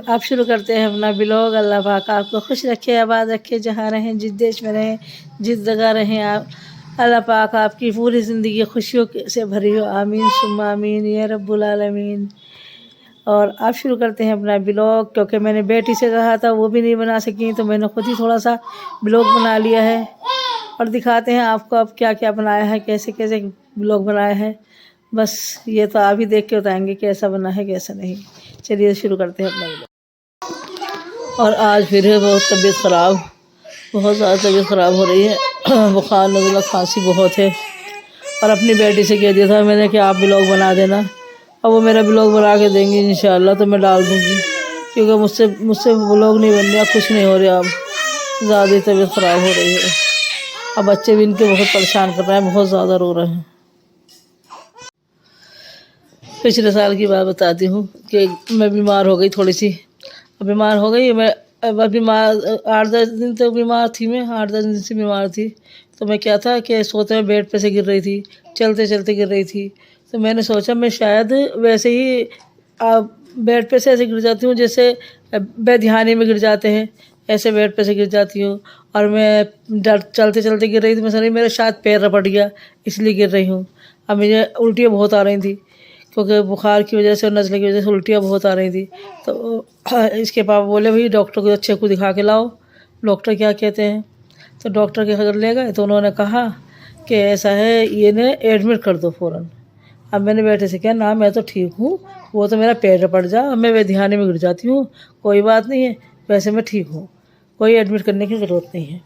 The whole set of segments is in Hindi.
आप शुरू करते हैं अपना ब्लॉग। अल्लाह पाक आपको खुश रखे, आबाद रखे, जहाँ रहें, जिस देश में रहें, जिस जगह रहें आप। अल्लाह पाक आपकी पूरी ज़िंदगी खुशियों से भरी हो। आमीन सुम्मा आमीन या रब्बुल आलमीन। और आप शुरू करते हैं अपना ब्लॉग, क्योंकि मैंने बेटी से कहा था, वो भी नहीं बना सकी, तो मैंने खुद ही थोड़ा सा ब्लॉग बना लिया है। और दिखाते हैं आपको अब क्या क्या बनाया है, कैसे कैसे ब्लॉग बनाया है। बस ये तो आप ही देख के बताएंगे कैसा बना है कैसा नहीं। चलिए शुरू करते हैं अपना ब्लॉग। और आज फिर है बहुत तबीयत ख़राब, बहुत ज़्यादा तबीयत ख़राब हो रही है। बुखार नज़ला खांसी बहुत है। और अपनी बेटी से कह दिया था मैंने कि आप ब्लॉग बना देना। अब वो मेरा ब्लॉग बना के देंगी इंशाल्लाह, तो मैं डाल दूँगी, क्योंकि मुझसे ब्लॉग नहीं बन रहा, कुछ नहीं हो रहा। अब ज़्यादा ही तबीयत ख़राब हो रही है। अब बच्चे भी इनके बहुत परेशान कर रहे हैं, बहुत ज़्यादा रो रहे हैं। पिछले साल की बात बताती हूँ कि मैं बीमार हो गई थोड़ी सी। बीमार हो गई मैं। अब बीमार 8-10 दिन तक बीमार थी मैं, 8-10 दिन से बीमार थी। तो मैं क्या था कि सोते में बेड पे से गिर रही थी, चलते चलते गिर रही थी। तो मैंने सोचा मैं शायद वैसे ही बेड पे से ऐसे गिर जाती हूँ जैसे बेध्यानी में गिर जाते हैं, ऐसे बेड पे से गिर जाती हूँ। और मैं चलते चलते गिर रही थी। मैं समझी मेरा शायद पैर रपट गया, इसलिए गिर रही हूँ। अब मुझे उल्टियाँ बहुत आ रही थी, क्योंकि बुखार की वजह से और नज़ले की वजह से उल्टियाँ बहुत आ रही थी। तो इसके पापा बोले भाई डॉक्टर को अच्छे को दिखा के लाओ, डॉक्टर क्या कहते हैं। तो डॉक्टर के घर ले गए तो उन्होंने कहा कि ऐसा है, ये ने एडमिट कर दो फ़ौरन। अब मैंने बेटे से कहा ना मैं तो ठीक हूँ, वो तो मेरा पैर पड़ जा, अब मैं बेध्यानी में गिर जाती हूँ, कोई बात नहीं है, वैसे मैं ठीक हूँ, कोई एडमिट करने की ज़रूरत नहीं है।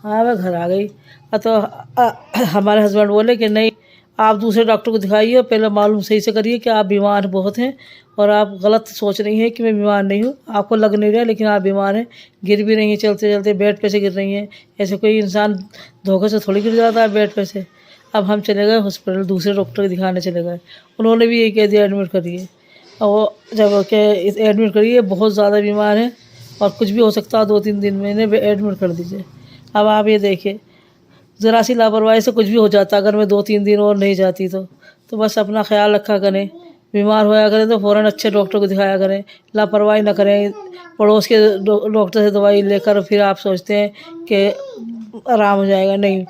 हाँ मैं घर आ गई। तो हमारे हस्बैंड बोले कि नहीं आप दूसरे डॉक्टर को दिखाइए, पहले मालूम सही से करिए कि आप बीमार बहुत हैं और आप गलत सोच रही हैं कि मैं बीमार नहीं हूँ। आपको लग नहीं रहा लेकिन आप बीमार हैं, गिर भी रही हैं, चलते चलते बेड पे से गिर रही हैं। ऐसे कोई इंसान धोखे से थोड़ी गिर जाता है बेड पे से। अब हम चले गए हॉस्पिटल, दूसरे डॉक्टर को दिखाने चले गए। उन्होंने भी यही कह दिया एडमिट करिए। और वो जब के एडमिट करिए, बहुत ज़्यादा बीमार है और कुछ भी हो सकता है, 2-3 दिन में इन्हें एडमिट कर दीजिए। अब आप ये देखिए, ज़रा सी लापरवाही से कुछ भी हो जाता अगर मैं 2-3 दिन और नहीं जाती तो बस अपना ख्याल रखा करें। बीमार होया करें तो फ़ौरन अच्छे डॉक्टर को दिखाया करें, लापरवाही ना करें। पड़ोस के डॉक्टर से दवाई लेकर फिर आप सोचते हैं कि आराम हो जाएगा, नहीं।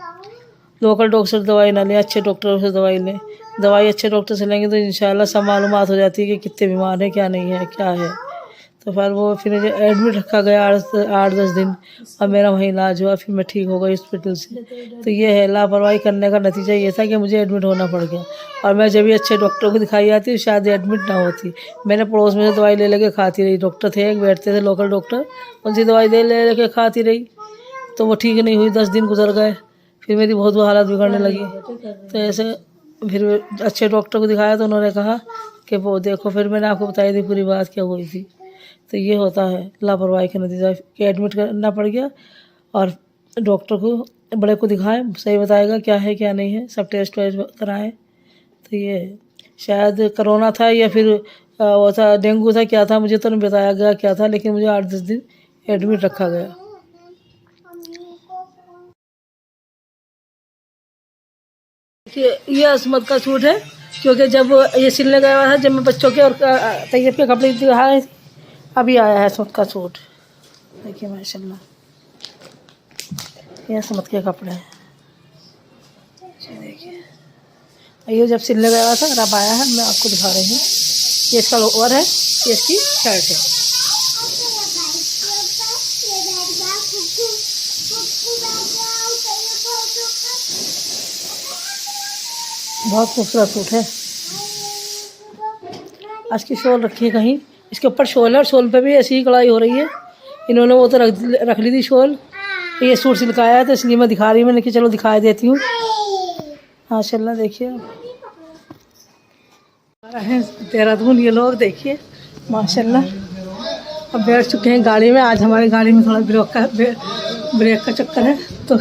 लोकल डॉक्टर से दवाई ना लें, अच्छे डॉक्टर से दवाई लें। दवाई अच्छे डॉक्टर से लेंगे तो इंशाल्लाह सब मालूमात हो जाती है कि कितने बीमार हैं, क्या नहीं है, क्या है। तो फिर मुझे एडमिट रखा गया 8-10 दिन और मेरा वहीं इलाज हुआ। फिर मैं ठीक हो गई हॉस्पिटल से। तो ये है, लापरवाही करने का नतीजा ये था कि मुझे एडमिट होना पड़ गया। और मैं जब भी अच्छे डॉक्टर को दिखाई आती शायद एडमिट ना होती। मैंने पड़ोस में से दवाई ले लेके खाती रही। डॉक्टर थे एक, बैठते थे लोकल डॉक्टर, उनसे दवाई ले लेके खाती रही। तो वो ठीक नहीं हुई, 10 दिन गुजर गए, फिर मेरी बहुत हालत बिगड़ने लगी। तो ऐसे फिर अच्छे डॉक्टर को दिखाया तो उन्होंने कहा कि वो देखो, फिर मैंने आपको बताई थी पूरी बात क्या हुई थी। तो ये होता है लापरवाही का नतीजा कि एडमिट करना पड़ गया। और डॉक्टर को बड़े को दिखाएं, सही बताएगा क्या है क्या नहीं है, सब टेस्ट वेस्ट कराएं। तो ये शायद कोरोना था या फिर वो था डेंगू था, क्या था मुझे तो नहीं बताया गया क्या था, लेकिन मुझे 8-10 दिन एडमिट रखा गया। ये असमत का सूट है, क्योंकि जब ये सिलने गया था, जब मैं बच्चों के और तैयब के कपड़े दिखाए, अभी आया है असमत का सूट। देखिए माशाल्लाह, ये असमत के कपड़े हैं। देखिए ये जब सिलने गया था और अब आया है, मैं आपको दिखा रही हूँ। ये इसका लोअर है, ये इसकी शर्ट है। बहुत खूबसूरत सूट है। आज की शॉल रखी है कहीं, इसके ऊपर शॉल है और शॉल पे भी ऐसी ही कढ़ाई हो रही है। इन्होंने वो तो रख ली थी शॉल। ये सूट सिलकाया है तो इसलिए मैं दिखा रही हूँ, मैंने कि चलो दिखा देती हूँ। माशाल्लाह देखिए देहरादून ये लोग देखिए माशाल्लाह। अब बैठ चुके हैं गाड़ी में। आज हमारी गाड़ी में थोड़ा ब्रेक का चक्कर है, तो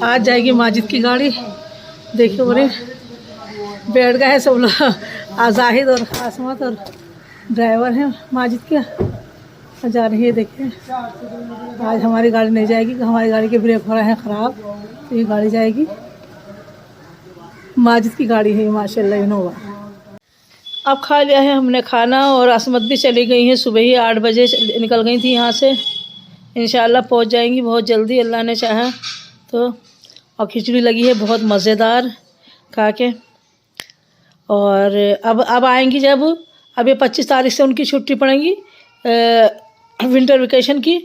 आज जाएगी माजिद की गाड़ी। देखिए बोले बैठ गए हैं सब लोग, जाहिद और आसमत और ड्राइवर हैं माजिद के, जा रही है। देखिए आज हमारी गाड़ी नहीं जाएगी, हमारी गाड़ी के ब्रेक हो रहे हैं ख़राब, तो ये गाड़ी जाएगी। माजिद की गाड़ी है माशाल्लाह इनोवा। अब खा लिया है हमने खाना, और असमत भी चली गई हैं, सुबह ही 8 बजे निकल गई थी यहाँ से। इंशाल्लाह पहुँच जाएंगी बहुत जल्दी, अल्लाह ने चाहा तो। और खिचड़ी लगी है बहुत मज़ेदार खा के। और अब आएंगी जब, अब ये 25 तारीख से उनकी छुट्टी पड़ेगी विंटर वेकेशन की,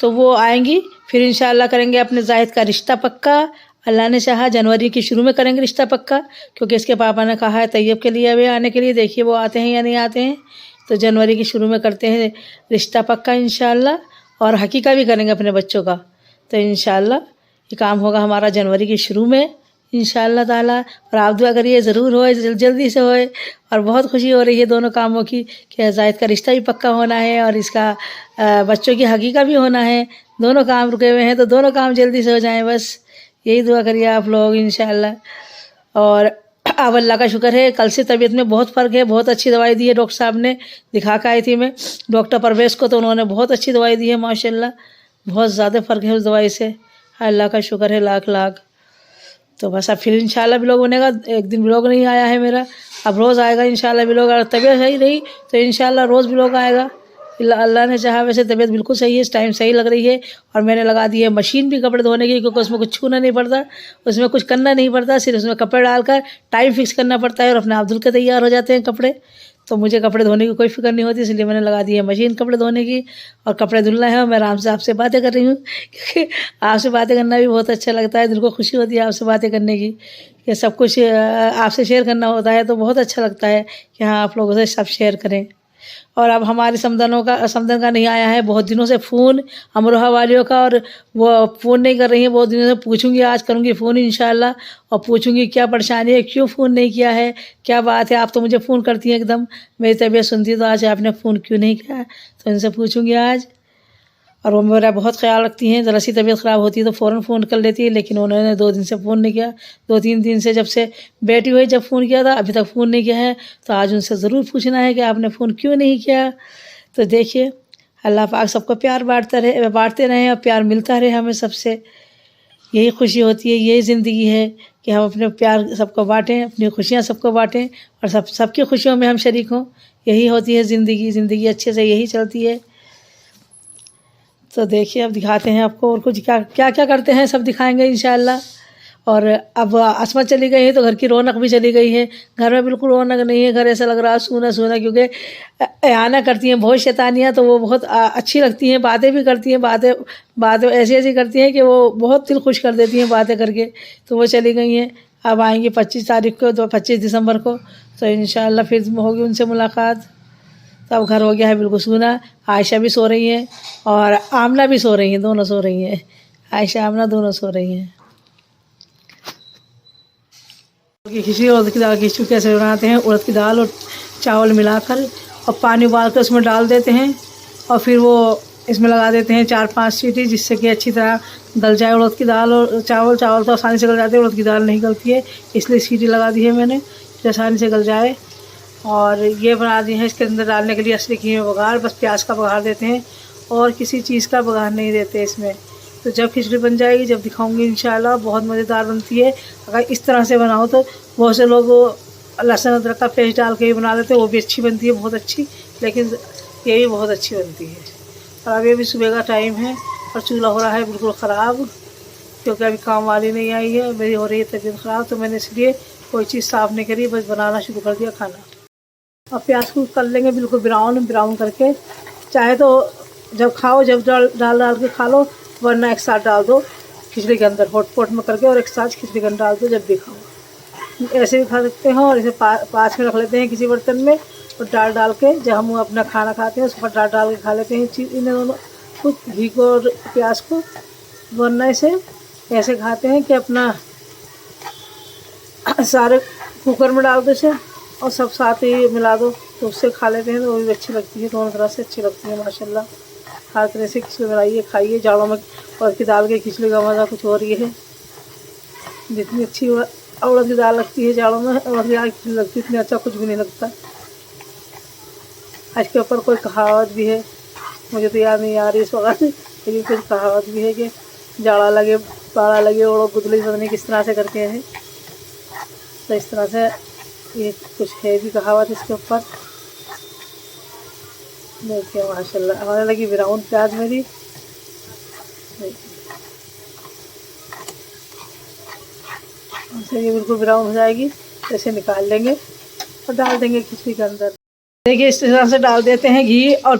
तो वो आएंगी, फिर इंशाल्लाह करेंगे अपने जाहिद का रिश्ता पक्का। अल्लाह ने चाहा जनवरी के शुरू में करेंगे रिश्ता पक्का, क्योंकि इसके पापा ने कहा है तैयब के लिए अभी आने के लिए, देखिए वो आते हैं या नहीं आते हैं। तो जनवरी के शुरू में करते हैं रिश्ता पक्का इंशाल्लाह, और हकीका भी करेंगे अपने बच्चों का। तो इंशाल्लाह ये काम होगा हमारा जनवरी के शुरू में इंशाल्लाह ताला। और आप दुआ करिए ज़रूर होए, जल्दी से होए। और बहुत खुशी हो रही है दोनों कामों की, कि जाहिद का रिश्ता भी पक्का होना है और इसका बच्चों की हकीका भी होना है। दोनों काम रुके हुए हैं, तो दोनों काम जल्दी से हो जाएं, बस यही दुआ करिए आप लोग इंशाल्लाह। और अब अल्लाह का शुक्र है, कल से तबीयत में बहुत फ़र्क है। बहुत अच्छी दवाई दी है डॉक्टर साहब ने, दिखा के आई थी मैं डॉक्टर परवेज़ को, तो उन्होंने बहुत अच्छी दवाई दी है माशाल्लाह। बहुत ज़्यादा फ़र्क है उस दवाई से, अल्लाह का शुक्र है लाख लाख। तो बस अब फिर इंशाल्लाह व्लॉग बनेगा। एक दिन व्लॉग नहीं आया है मेरा, अब रोज़ आएगा इंशाल्लाह व्लॉग। अगर तबीयत सही रही तो इंशाल्लाह रोज़ व्लॉग आएगा, अल्लाह ने चाहा। वैसे तबीयत बिल्कुल सही है, इस टाइम सही लग रही है। और मैंने लगा दी है मशीन भी कपड़े धोने की, क्योंकि उसमें कुछ छूना नहीं पड़ता, उसमें कुछ करना नहीं पड़ता, सिर्फ उसमें कपड़े डालकर टाइम फिक्स करना पड़ता है और अपने आप धुल के तैयार हो जाते हैं कपड़े। तो मुझे कपड़े धोने की कोई फिक्र नहीं होती, इसलिए मैंने लगा दी है मशीन कपड़े धोने की। और कपड़े धुलना है, और मैं आराम से आपसे बातें कर रही हूँ, क्योंकि आपसे बातें करना भी बहुत अच्छा लगता है, दिल को खुशी होती है आपसे बातें करने की। कि सब कुछ आपसे शेयर करना होता है तो बहुत अच्छा लगता है कि हाँ आप लोगों से सब शेयर करें। और अब हमारे समदन का नहीं आया है बहुत दिनों से फ़ोन, अमरोहा वालियों का, और वो फ़ोन नहीं कर रही है बहुत दिनों से। पूछूंगी, आज करूंगी फ़ोन इंशाल्लाह, और पूछूंगी क्या परेशानी है, क्यों फ़ोन नहीं किया है, क्या बात है। आप तो मुझे फ़ोन करती हैं एकदम, मेरी तबीयत सुनती है, तो आज आपने फ़ोन क्यों नहीं किया, तो इनसे पूछूंगी आज। और वो मेरा बहुत ख्याल रखती हैं, ज़रा सी तबीयत ख़राब होती है तो फ़ौरन फ़ोन कर लेती है, लेकिन उन्होंने 2 दिन से फ़ोन नहीं किया। 2-3 दिन से जब से बेटी हुई जब फ़ोन किया था, अभी तक फ़ोन नहीं किया है। तो आज उनसे ज़रूर पूछना है कि आपने फ़ोन क्यों नहीं किया। तो देखिए अल्लाह पाक सबको प्यार बांटते रहें और प्यार मिलता रहे हमें सबसे, यही खुशी होती है, यही ज़िंदगी है कि हम अपने प्यार सबको बाँटें, अपनी खुशियाँ सबको बाँटें, और सबकी खुशियों में हम शरीक हों। यही होती है ज़िंदगी अच्छे से यही चलती है। तो देखिए अब दिखाते हैं आपको, और कुछ क्या करते हैं सब दिखाएंगे इंशाल्लाह। और अब असमत चली गई है तो घर की रौनक भी चली गई है। घर में बिल्कुल रौनक नहीं है, घर ऐसा लग रहा है सूना सूना, क्योंकि एहाना करती हैं बहुत शैतानियाँ, तो वो बहुत अच्छी लगती हैं, बातें भी करती हैं, बातें ऐसी करती हैं कि वो बहुत दिल खुश कर देती हैं बातें करके। तो वो चली गई हैं, अब आएंगी 25 तारीख को, तो 25 दिसंबर को, तो इंशाल्लाह फिर होगी उनसे मुलाकात। तो अब घर हो गया है बिल्कुल सूना। आयशा भी सो रही हैं और आमना भी सो रही हैं, दोनों सो रही हैं, आयशा आमना दोनों सो रही हैं। खिचड़ी उड़द की दाल की खिचड़ी कैसे बनाते हैं, उड़द की दाल और चावल मिलाकर और पानी उबाल कर उसमें डाल देते हैं, और फिर वो इसमें लगा देते हैं 4-5 सीटी, जिससे कि अच्छी तरह गल जाए उड़द की दाल और चावल तो आसानी से गल जाते हैं, उड़द की दाल नहीं गलती है, इसलिए सीटी लगा दी है मैंने कि आसानी से गल जाए। और ये बना दी है इसके अंदर डालने के लिए असली कीमे बघार, बस प्याज का बघार देते हैं और किसी चीज़ का बघार नहीं देते इसमें। तो जब खिचड़ी बन जाएगी, जब दिखाऊंगी इंशाल्लाह, बहुत मज़ेदार बनती है। अगर इस तरह से बनाओ तो बहुत से लोग लहसुन अदरक का पेस्ट डाल के भी बना लेते हैं, वो भी अच्छी बनती है, बहुत अच्छी, लेकिन ये भी बहुत अच्छी बनती है। और अभी अभी सुबह का टाइम है और चूल्हा हो रहा है बिल्कुल ख़राब, क्योंकि अभी काम वाली नहीं आई है, मेरी हो रही है तबीयत ख़राब, तो मैंने इसलिए कोई चीज़ साफ़ नहीं करी, बस बनाना शुरू कर दिया खाना। और प्याज को कर लेंगे बिल्कुल ब्राउन करके, चाहे तो जब खाओ जब डाल के खा लो, वरना एक साथ डाल दो खिचड़ी के अंदर, हॉटपॉट में करके, और एक साथ खिचड़ी के अंदर डाल दो जब भी खाओ। ऐसे भी खा सकते हो, और इसे पाँच में रख लेते हैं किसी बर्तन में, और डाल के जब हम अपना खाना खाते हैं उस पर डाल के खा लेते हैं इन्हें दोनों कुछ घी को और प्याज को, वरना इसे ऐसे खाते हैं कि अपना सारे कुकर में डाल दो इसे और सब साथ ही मिला दो, तो उससे खा लेते हैं, तो वो भी अच्छी लगती है, दोनों तरह से अच्छी लगती है माशाल्लाह। हर तरह से खिचड़ी बनाइए, खाइए, जाड़ों में उड़द की दाल की खिचड़ी का मज़ा कुछ और ही है। जितनी अच्छी उड़द की दाल लगती है जाड़ों में, उड़द की दाल की खिचड़ी लगती है, इतनी अच्छा कुछ भी नहीं लगता। आज के ऊपर कोई कहावत भी है, मुझे तो याद नहीं आ रही इस वक्त, लेकिन कुछ कहावत भी है कि जाड़ा लगे पारा लगे और गुदली पता नहीं किस तरह से करके है। तो इस तरह से ये कुछ है भी कहावत इसके ऊपर। देखिए माशाल्लाह होने लगी ब्राउन प्याज मेरी। ये बिल्कुल ब्राउन हो जाएगी, ऐसे निकाल लेंगे और डाल देंगे खिचड़ी के अंदर। देखिए इस तरह से डाल देते हैं घी और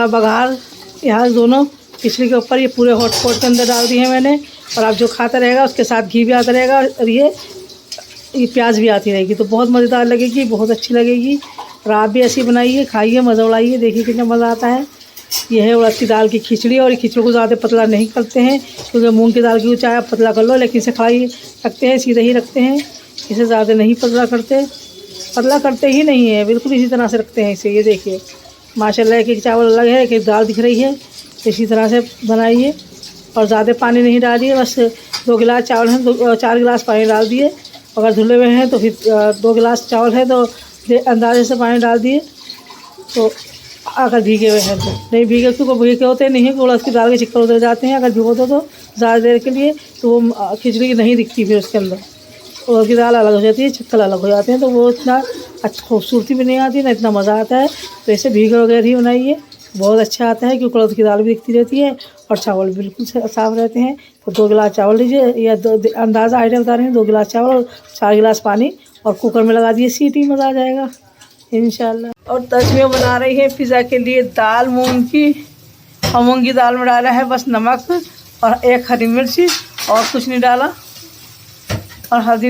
बघार, यहाँ दोनों खिचड़ी के ऊपर ये पूरे हॉटपॉट के अंदर डाल दिए हैं मैंने। और आप जो खाता रहेगा उसके साथ घी भी आता रहेगा और ये प्याज भी आती रहेगी, तो बहुत मज़ेदार लगेगी, बहुत अच्छी लगेगी। और आप भी ऐसी बनाइए, खाइए, मज़ा उड़ाइए, देखिए कितना मज़ा आता है। ये है उड़द की दाल की खिचड़ी। और ये खिचड़ी को ज़्यादा पतला नहीं करते हैं, क्योंकि मूंग की दाल की चाहे आप पतला कर लो, लेकिन इसे खाई रखते हैं, सीधे ही रखते हैं, इसे ज़्यादा नहीं पतला करते, पतला करते ही नहीं है, बिल्कुल इसी तरह से रखते हैं इसे। ये देखिए माशाल्लाह, एक चावल अलग है, एक दाल दिख रही है, इसी तरह से बनाइए। और ज़्यादा पानी नहीं डालिए, बस 2 गिलास चावल हैं 4 गिलास पानी डाल दिए। अगर धुले हुए हैं तो फिर 2 गिलास चावल है तो अंदाजे से पानी डाल दिए। तो अगर भीगे हुए हैं तो नहीं, भीगे क्योंकि भीगे होते नहीं है, उड़द की दाल के चिक्कर उतर जाते हैं। अगर भिगो दो तो ज़्यादा देर के लिए तो वो खिचड़ी नहीं दिखती, फिर उसके अंदर उड़द की दाल अलग हो जाती है, चिक्कर अलग हो जाते हैं, तो वो इतना अच्छा खूबसूरती भी नहीं आती, ना इतना मज़ा आता है। तो ऐसे भीगे वगैरह ही बनाइए, बहुत अच्छा आता है, क्योंकि उड़द की दाल भी दिखती रहती है और चावल बिल्कुल साफ़ रहते हैं। तो 2 गिलास चावल लीजिए, या 2 अंदाज़ा आइडिया बता रहे हैं, 2 गिलास चावल और 4 गिलास पानी, और कुकर में लगा दिए सीटी, मज़ा आ जाएगा इंशाल्लाह। और तस्वीर बना रही है पिज़्ज़ा के लिए दाल मूंग की, और मूंग की दाल में डाला है बस नमक और 1 हरी मिर्ची, और कुछ नहीं डाला। और हल्दी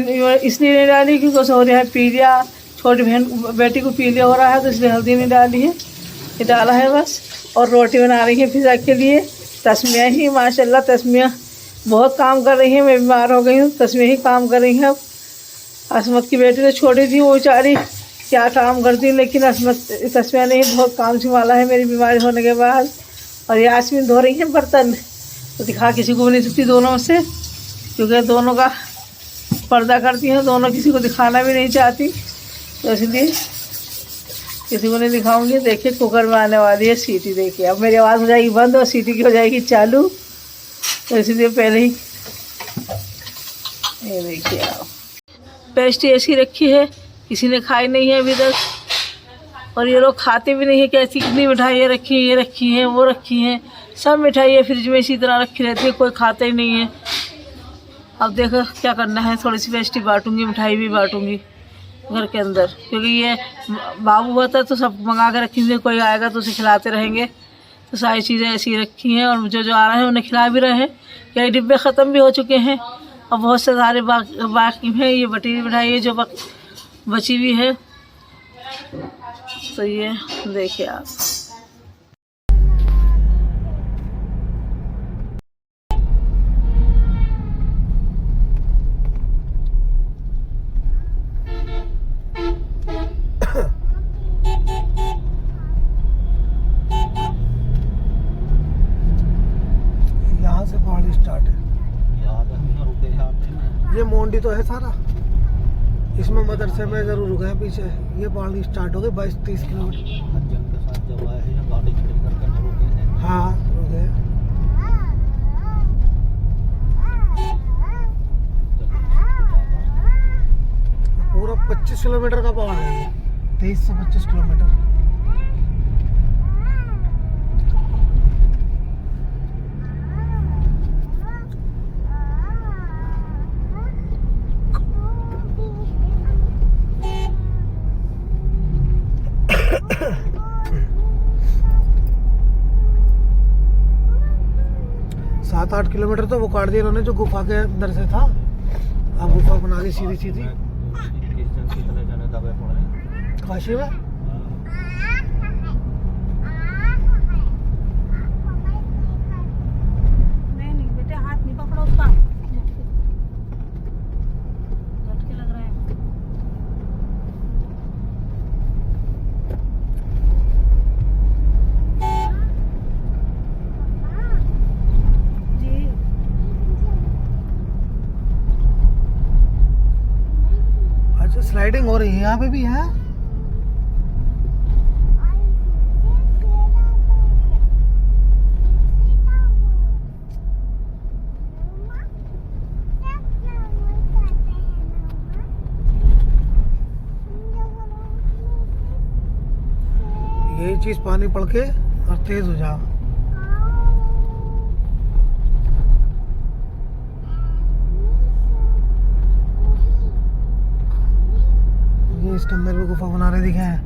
इसलिए नहीं डाली क्योंकि उसे हो रहा है पीलिया, छोटी बहन बेटी को पीलिया हो रहा है, तो इसलिए हल्दी नहीं डाली है, ये डाला है बस। और रोटी बना रही है पिज़्ज़ा के लिए तस्मिया ही, माशाल्लाह तस्मिया बहुत काम कर रही है। मैं बीमार हो गई हूँ, तस्मिया ही काम कर रही है। अब असमत की बेटी तो छोटी थी, वो बेचारी क्या काम करती, लेकिन तस्मिया ने ही बहुत काम संभाला है मेरी बीमारी होने के बाद। और यास्मीन धो रही है बर्तन, तो दिखा किसी को भी नहीं सकती दोनों में से, क्योंकि दोनों का पर्दा करती हैं, दोनों किसी को दिखाना भी नहीं चाहती, तो इसलिए किसी को नहीं दिखाऊंगी। देखिए कुकर में आने वाली है सीटी, देखिए अब मेरी आवाज़ हो जाएगी बंद और सीटी की हो जाएगी चालू, तो इसलिए पहले ही ये देखिए आप पेस्ट्री ऐसी रखी है, किसी ने खाई नहीं है अभी तक, और ये लोग खाते भी नहीं है। कैसी कितनी मिठाइयाँ रखी हैं, ये रखी हैं, वो रखी हैं, सब मिठाइयाँ फ्रिज में इसी तरह रखी रहती है, कोई खाता ही नहीं है। अब देखो क्या करना है, थोड़ी सी पेस्ट्री बांटूंगी, मिठाई भी बांटूंगी घर के अंदर, क्योंकि ये बाबू हुआ था तो सब मंगा के रखेंगे, कोई आएगा तो उसे खिलाते रहेंगे। तो सारी चीज़ें ऐसी रखी हैं, और जो आ रहे हैं उन्हें खिला भी रहे हैं। कई डिब्बे ख़त्म भी हो चुके हैं, और बहुत से सारे बाकी हैं। ये बटी हुई मिठाई है जो बची हुई है, तो ये देखिए आप। यहाँ से पहाड़ी स्टार्ट है, ये मोंडी तो है सारा, इसमें मदरसे में जरूर रुके हैं पीछे। ये पहाड़ी स्टार्ट हो गई 22-30 किलोमीटर। हाँ रुके, पूरा 25 किलोमीटर का पहाड़ है, 23 से 25 किलोमीटर। सात 8 किलोमीटर तो वो काट दिया इन्होंने, जो गुफा के अंदर से था, अब गुफा बना दी सीधी सीधी काशी में। नहीं बेटे हाथ नहीं पकड़ो उसका, झटके लग रहे हैं। स्लाइडिंग हो रही है यहाँ पे भी है। 25 पानी पड़ के और तेज हो जाओ। ये इसके अंदर भी गुफा बना रहे दिखे हैं।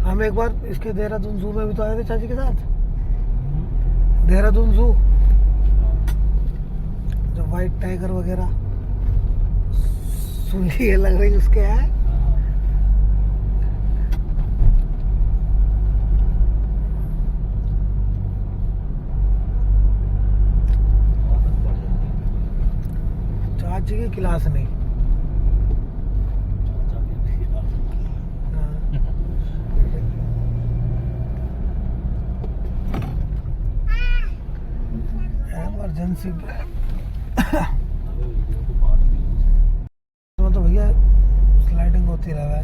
हम एक बार इसके देहरादून जू में भी तो आए थे चाची के साथ। देहरादून जू, जो व्हाइट टाइगर वगैरह सुनली ये लग रही उसके है। चाची की क्लास नहीं। इमरजेंसी तो भैया स्लाइडिंग होती रहा है।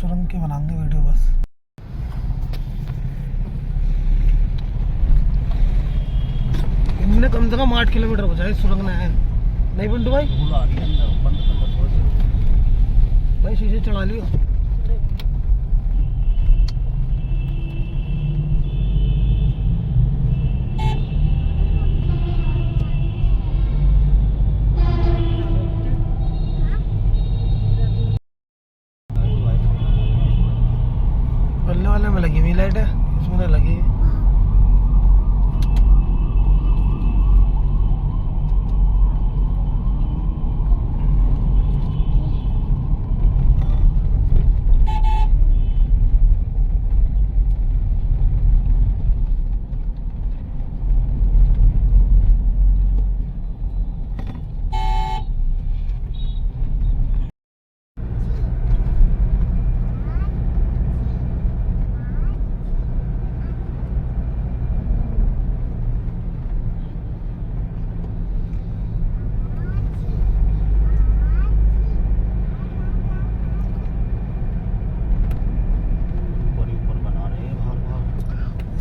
सुरंग के बनाएंगे वीडियो बस। इनने कम से कम 8 किलोमीटर बचाए सुरंग ने है। नहीं पिंटू भाई, भाई शीशे चढ़ा लियो। बल्ले वाले में लगी हुई लाइट है, इसमें नहीं लगी।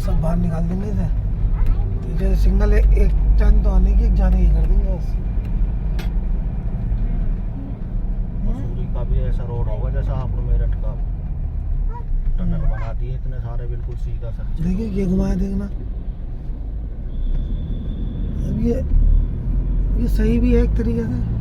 सब बाहर निकाल देंगे इसे। जैसे सिंगल एक टर्न तो आने की, एक जाने की कर देंगे बस। मसूरी का भी ऐसा रोड होगा जैसा हापुड़ मेरठ का टनल बना दिए इतने सारे, बिल्कुल सीधा सच्चा। देखिए ये घुमाया देखना। अब ये सही भी है एक तरीके से।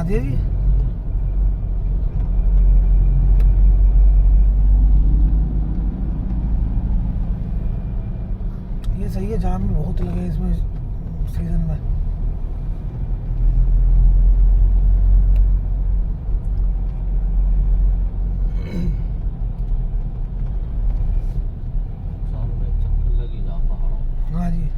बना दिया जी। ये सही है, जाम भी बहुत लगे इसमें सीजन में। साल में एक चक्कर लगी जा पहाड़ों। हाँ जी।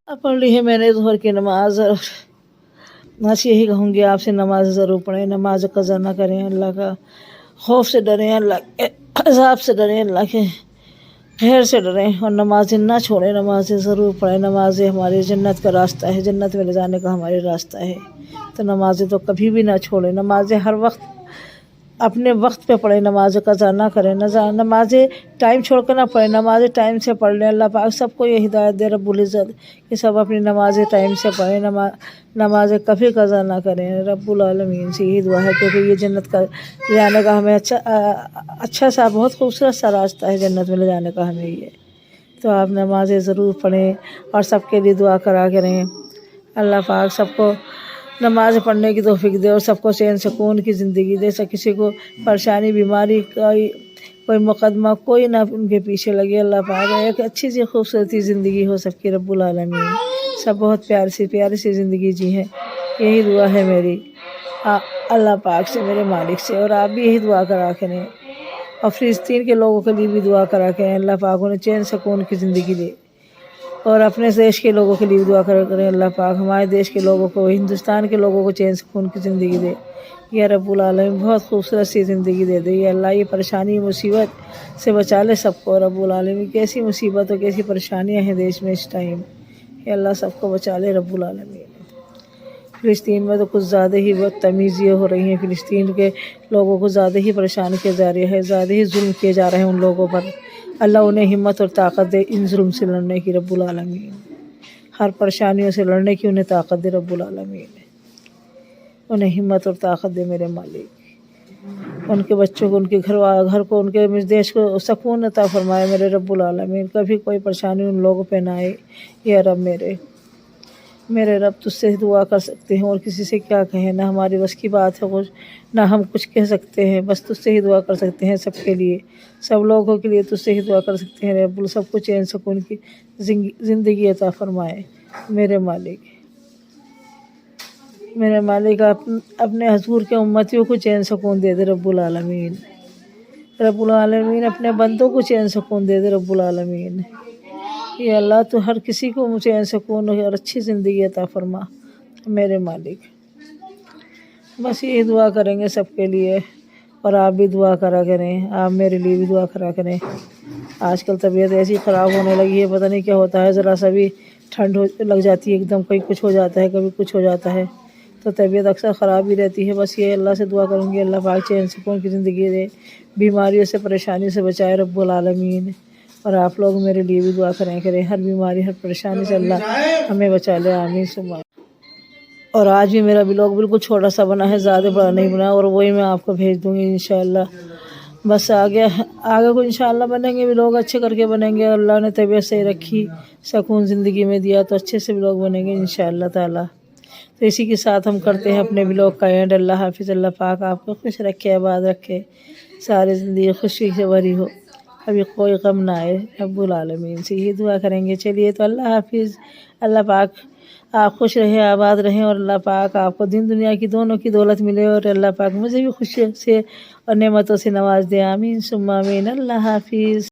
अब पढ़ ली है मैंने जोहर की नमाज, और बस यही कहूँगी आपसे, नमाज ज़रूर पढ़ें, नमाज कज़ा ना करें, अल्लाह का खौफ से डरें, अल्लाह के अज़ाब से डरें, अल्लाह के खैर से डरें, और नमाज़ें ना छोड़ें, नमाज़ें ज़रूर पढ़ें। नमाज़ें हमारी जन्नत का रास्ता है, जन्नत में ले जाने का हमारे रास्ता है, तो नमाज़ें तो कभी भी ना छोड़ें। नमाज़ें हर वक्त अपने वक्त पे पढ़ें, नमाज कज़ा ना करें, नमाज़ें टाइम छोड़ कर ना पढ़ें, नमाज़ें टाइम से पढ़ लें। अल्लाह पाक सबको ये हिदायत दे रब्बुल इज़्ज़त कि सब अपनी नमाज़ें टाइम से पढ़ें, नमाज़ें कभी कज़ा ना करें। रब्बुल आलमीन से यही दुआ है, क्योंकि ये जन्नत का ले जाने का हमें अच्छा सा बहुत खूबसूरत सा रास्ता है, जन्नत में ले जाने का हमें ये। तो आप नमाज़ें ज़रूर पढ़ें और सबके लिए दुआ करा करें। अल्लाह पाक सबको नमाज़ पढ़ने की तौफीक दे और सबको चैन सुकून की ज़िंदगी दे। सब किसी को परेशानी बीमारी कोई मुकदमा कोई ना उनके पीछे लगे। अल्लाह पाक एक अच्छी सी खूबसूरती ज़िंदगी हो सबकी, रब्बुल आलमीन। सब बहुत प्यारी सी ज़िंदगी जी है, यही दुआ है मेरी अल्लाह पाक से, मेरे मालिक से। और आप भी यही दुआ करा करें, और फ़िलिस्तीन के लोगों के लिए भी दुआ करा करें, अल्लाह पाक उन्हें चैन सुकून की ज़िंदगी दे। और अपने देश के लोगों के लिए दुआ करें, अल्लाह पाक हमारे देश के लोगों को, हिंदुस्तान के लोगों को चैन सुकून की ज़िंदगी दे। या रब्बुल आलमीन बहुत खूबसूरत सी ज़िंदगी दे दे या अल्लाह। ये परेशानी मुसीबत से बचा ले सबको, रब्बुल आलमीन। कैसी मुसीबत और कैसी परेशानियाँ हैं देश में इस टाइम, या अल्लाह सबको बचा ले, रब्बुल आलमीन। फ़िलिस्तीन में तो कुछ ज़्यादा ही बदतमीज़ियाँ हो रही हैं, फ़िलिस्तीन के लोगों को ज़्यादा ही परेशान किया जा रहा है, ज़्यादा ही जुल्म किए जा रहे हैं उन लोगों पर। अल्लाह उन्हें हिम्मत और ताकत दे इन जुल्म से लड़ने की, रब्बुल आलमीन। हर परेशानियों से लड़ने की उन्हें ताकत दे, रब्बुल आलमीन। उन्हें हिम्मत और ताकत दे मेरे मालिक। उनके बच्चों को, उनके घर को, उनके देश को सुकून अता फरमाए मेरे रब्बुल आलमीन। कभी कोई परेशानी उन लोगों पे ना आए, या रब मेरे रब। तुझसे दुआ कर सकते हैं और किसी से क्या कहें, ना हमारी बस की बात है कुछ, ना हम कुछ कह सकते हैं, बस तुझसे ही दुआ कर सकते हैं सबके लिए, सब लोगों के लिए तुझसे ही दुआ कर सकते हैं रब्बुल। सबको चैन सुकून की ज़िंदगी अता फरमाए मेरे मालिक। मेरे मालिक अपने हजूर के उम्मतियों को चैन सुकून दे दे, रब्बुल आलमीन। रब्बुल आलमीन अपने बंदों को चैन सुकून दे दे, रब्बुल आलमीन। ये अल्लाह तो हर किसी को चैन सुकून और अच्छी ज़िंदगी अता फरमा मेरे मालिक। बस यही दुआ करेंगे सबके लिए, और आप भी दुआ करा करें, आप मेरे लिए भी दुआ करा करें। आजकल तबीयत ऐसी ख़राब होने लगी है, पता नहीं क्या होता है, ज़रा सा भी ठंड लग जाती है एकदम, कहीं कुछ हो जाता है, कभी कुछ हो जाता है, तो तबीयत अक्सर ख़राब ही रहती है। बस ये अल्लाह से दुआ करूँगी, अल्लाह पाक चैन सुकून की ज़िंदगी दे, बीमारियों से परेशानी से बचाए, रब्बुल आलमीन। और आप लोग मेरे लिए भी दुआ करें, हर बीमारी हर परेशानी से अल्लाह हमें बचा ले, आमीन सुमा। और आज भी मेरा व्लॉग बिल्कुल छोटा सा बना है, ज़्यादा बड़ा नहीं बना, और वही मैं आपको भेज दूँगी इंशाअल्लाह। बस आगे को इंशाअल्लाह बनेंगे व्लॉग, अच्छे करके बनेंगे। अल्लाह ने तबीयत सही रखी, सुकून ज़िंदगी में दिया, तो अच्छे से व्लॉग बनेंगे इंशाअल्लाह ताला। तो इसी के साथ हम करते हैं अपने व्लॉग का एंड। अल्लाह हाफिज़। अल्लाह पाक आपको खुश रखे, आबाद रखे, सारी ज़िंदगी खुशी से भरी हो, कभी कोई गम ना आए, रब्बुल आलमीन से यही दुआ करेंगे। चलिए तो अल्लाह हाफिज़। अल्लाह पाक आप खुश रहें, आबाद रहें, और अल्लाह पाक आपको दिन दुनिया की दोनों की दौलत मिले, और अल्लाह पाक मुझे भी खुशी से और नेमतों से नवाज दे, आमीन सुम्मा आमीन। अल्लाह हाफिज़।